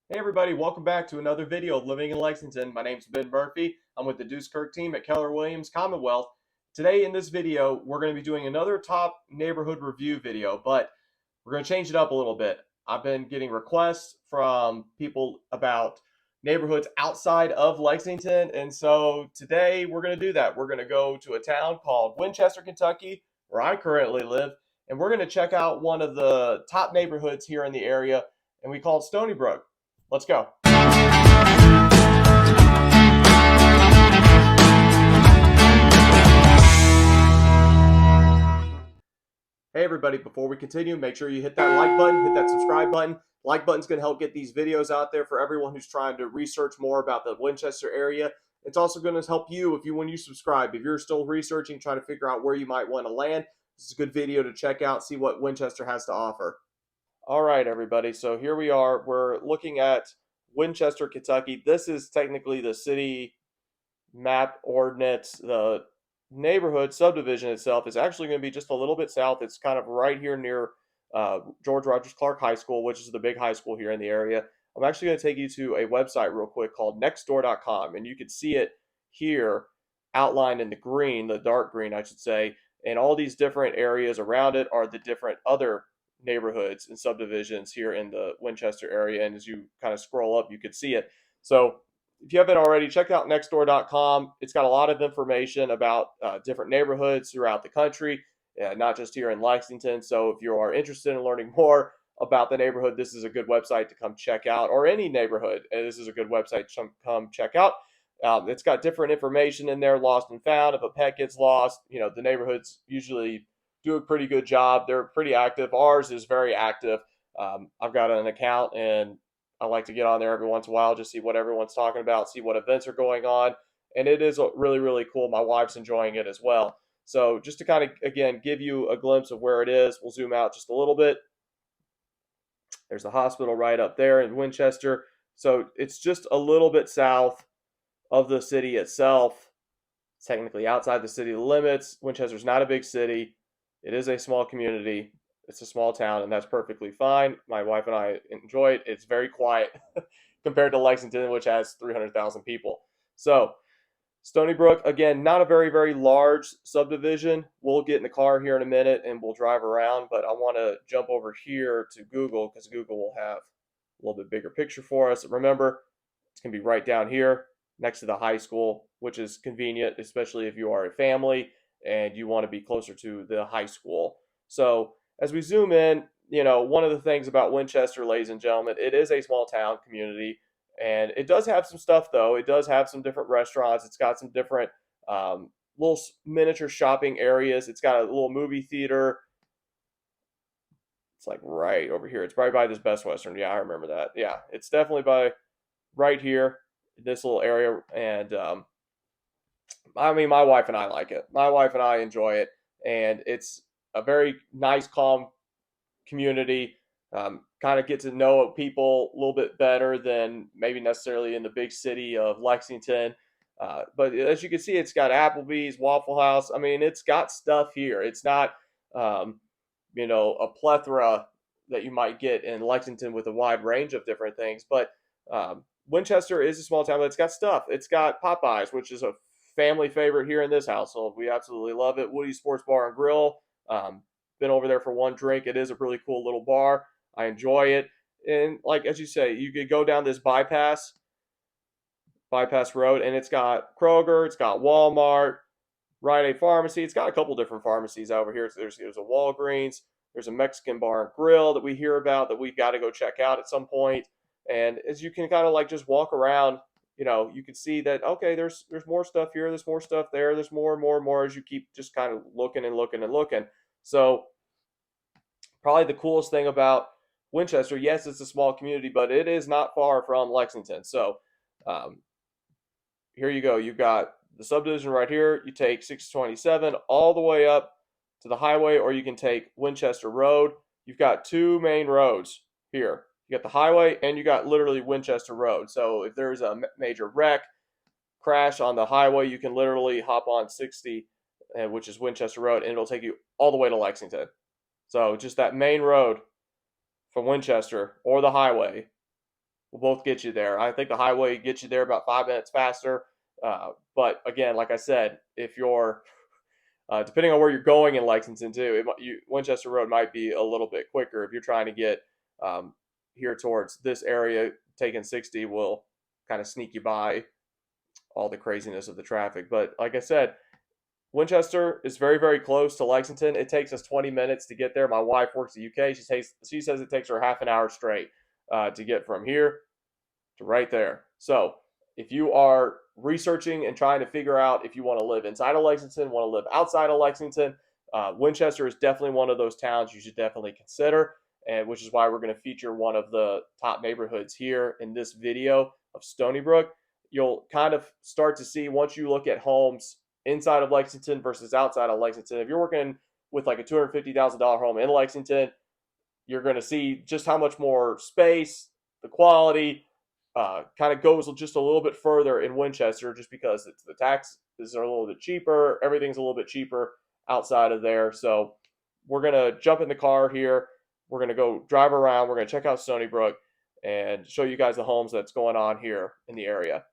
Hey everybody, welcome back to another video of Living in Lexington. My name's Ben Murphy. I'm with the Deuce Kirk team at Keller Williams Commonwealth. Today in this video, we're going to be doing another top neighborhood review video, but we're going to change it up a little bit. I've been getting requests from people about neighborhoods outside of Lexington, and so today we're going to do that. We're going to go to a town called Winchester, Kentucky, where I currently live, and we're going to check out one of the top neighborhoods here in the area, and we call it Stoneybrook. Let's go. Hey everybody, before we continue, make sure you hit that like button, hit that subscribe button. Like button's going to help get these videos out there for everyone who's trying to research more about the Winchester area. It's also going to help you when you subscribe. If you're still researching, trying to figure out where you might want to land, this is a good video to check out, see what Winchester has to offer. All right, everybody. So here we are. We're looking at Winchester, Kentucky. This is technically the city map ordinance. The neighborhood subdivision itself is actually going to be just a little bit south. It's kind of right here near George Rogers Clark High School, which is the big high school here in the area. I'm actually going to take you to a website real quick called nextdoor.com, and you can see it here outlined in the green, the dark green, I should say. And all these different areas around it are the different other neighborhoods and subdivisions here in the Winchester area. And as you kind of scroll up, you can see it. So if you haven't already, check out nextdoor.com. It's got a lot of information about different neighborhoods throughout the country, not just here in Lexington. So if you are interested in learning more about the neighborhood, this is a good website to come check out, or any neighborhood. This is a good website to come check out. It's got different information in there, lost and found. If a pet gets lost, the neighborhoods usually do a pretty good job. They're pretty active. Ours is very active. I've got an account, and I like to get on there every once in a while, just see what everyone's talking about, see what events are going on. And it is really, really cool. My wife's enjoying it as well. So just to kind of, again, give you a glimpse of where it is, we'll zoom out just a little bit. There's the hospital right up there in Winchester. So it's just a little bit south of the city itself. It's technically outside the city limits. Winchester's not a big city. It is a small community. It's a small town, and that's perfectly fine. My wife and I enjoy it. It's very quiet compared to Lexington, which has 300,000 people. So Stoneybrook, again, not a very, very large subdivision. We'll get in the car here in a minute and we'll drive around, but I want to jump over here to Google because Google will have a little bit bigger picture for us. Remember, it's going to be right down here next to the high school, which is convenient, especially if you are a family and you want to be closer to the high school. So as we zoom in, one of the things about Winchester, ladies and gentlemen, it is a small town community. And it does have some stuff, though. It does have some different restaurants. It's got some different little miniature shopping areas. It's got a little movie theater. It's like right over here. It's right by this Best Western. Yeah, I remember that. Yeah, it's definitely by right here, this little area. And I mean, my wife and I like it. My wife and I enjoy it. And it's a very nice, calm community. Kind of get to know people a little bit better than maybe necessarily in the big city of Lexington. But as you can see, it's got Applebee's, Waffle House. I mean, it's got stuff here. It's not, a plethora that you might get in Lexington with a wide range of different things. But Winchester is a small town, but it's got stuff. It's got Popeyes, which is a family favorite here in this household. We absolutely love it. Woody's Sports Bar and Grill. Been over there for one drink. It is a really cool little bar. I enjoy it. And like as you say, you could go down this bypass road, and it's got Kroger, it's got Walmart, Rite Aid Pharmacy. It's got a couple different pharmacies over here. So there's a Walgreens, there's a Mexican bar and grill that we hear about that we've got to go check out at some point. And as you can kind of like just walk around, you can see that okay, there's more stuff here, there's more stuff there, there's more and more and more as you keep just kind of looking and looking and looking. So probably the coolest thing about Winchester, yes, it's a small community, but it is not far from Lexington. So um, here you go. You've got the subdivision right here. You take 627 all the way up to the highway, or you can take Winchester Road. You've got two main roads here. You got the highway, and you got literally Winchester Road. So if there's a major wreck, crash on the highway, you can literally hop on 60, which is Winchester Road, and it'll take you all the way to will both get you there. I think the highway gets you there about 5 minutes faster. But again, like I said, if you're depending on where you're going in Lexington too, Winchester Road might be a little bit quicker if you're trying to get um, here towards this area. Taking 60 will kind of sneak you by all the craziness of the traffic. But like I said, Winchester is very, very close to Lexington. It takes us 20 minutes to get there. My wife works at UK. She says it takes her half an hour straight to get from here to right there. So if you are researching and trying to figure out if you want to live inside of Lexington, want to live outside of Lexington, Winchester is definitely one of those towns you should definitely consider, and which is why we're going to feature one of the top neighborhoods here in this video of Stoneybrook. You'll kind of start to see once you look at homes inside of Lexington versus outside of Lexington. If you're working with like a $250,000 home in Lexington, you're going to see just how much more space, the quality, kind of goes just a little bit further in Winchester, just because the taxes are a little bit cheaper. Everything's a little bit cheaper outside of there. So we're gonna jump in the car here. We're gonna go drive around. We're gonna check out Stoneybrook and show you guys the homes that's going on here in the area.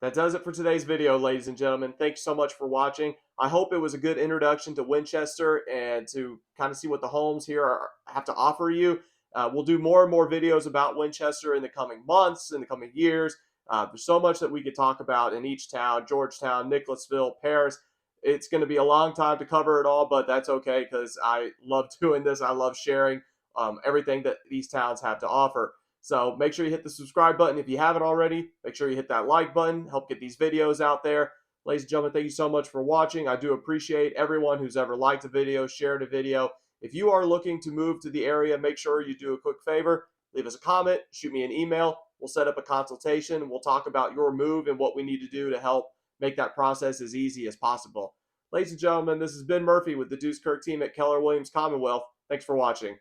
That does it for today's video, ladies and gentlemen. Thanks so much for watching. I hope it was a good introduction to Winchester and to kind of see what the homes here have to offer you. We'll do more and more videos about Winchester in the coming months, in the coming years. There's so much that we could talk about in each town: Georgetown, Nicholasville, Paris. It's going to be a long time to cover it all, but that's okay because I love doing this. I love sharing everything that these towns have to offer. So make sure you hit the subscribe button if you haven't already. Make sure you hit that like button, help get these videos out there. Ladies and gentlemen, thank you so much for watching. I do appreciate everyone who's ever liked a video, shared a video. If you are looking to move to the area, make sure you do a quick favor. Leave us a comment, shoot me an email. We'll set up a consultation. We'll talk about your move and what we need to do to help make that process as easy as possible. Ladies and gentlemen, this has been Murphy with the Deuce Kirk team at Keller Williams Commonwealth. Thanks for watching.